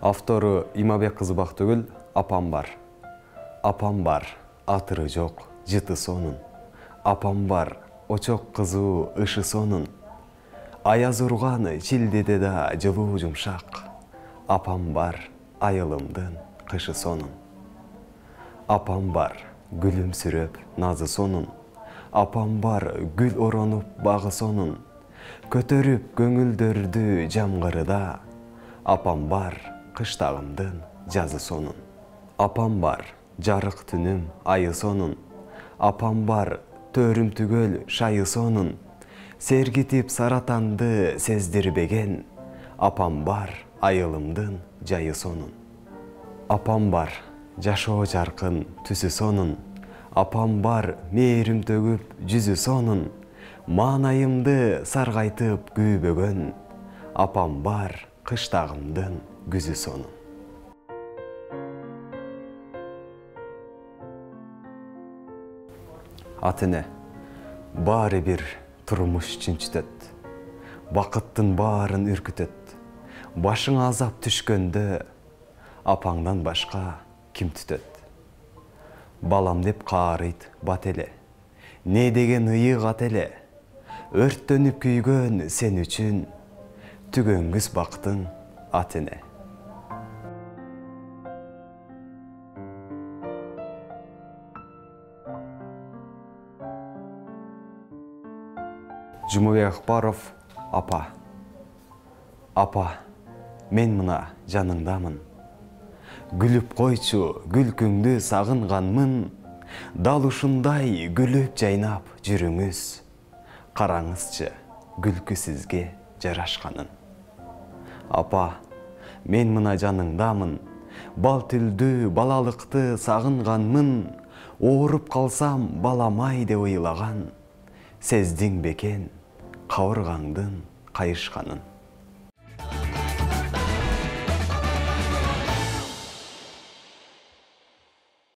Автору Имабек кызы Бактыгүл. Апам бар. Апам бар, атыры жок, жыты сонун. Апам бар, очок кызуу, ышы сонун. Аяз урганы чилдеде да жылуу жумшак. Апам бар, айылымдын кышы сонун. Апам бар, күлүмсүрөп назы сонун. Апам бар, гүл оронуп багы сонун. Көтөрүп көңүлдөрдү жамгырыда. Апам бар, кыштагымдын жазы сонун. Апам бар, жарык түнүм айы сонун. Апам бар, төрүм түгөл шайы сонун. Сергитип саратанды сездирбеген. Апам бар, айылымдын жайы сонун. Апам бар, жашоо жаркын түсү сонун. Апам бар, мээрим төгүп жүзү сонун. Маанайымды саргайтып күйбөгөн. Апам бар, кыштагымдын күзү сонун. Атыне, баары бир турмуш чынчытат. Бакыттын баарын үркүтөт. Башыңа азап түшкөндө, апаңдан башка ким түтөт? Балам деп каарыйт бат эле. Не деген ыйык ат эле. Өрттөнүп күйгөн сен үчүн, түгөнгүс бактың атыне. Жумабек Акбаров, апа. Апа, мен мына жаныңдамын. Гүлүп койчу, күлкүңдү сагынганмын. Дал ушундай гүлүп жайнап жүрүңүз. Караңызчы, күлкү сизге жарашканын. Апа, мен мына жаныңдамын. Бал тилдүү балалыкты сагынганмын. Ооруп калсам баламай деп ыйлаган. Сездиң бекен, кабыргаңдын кайышканын.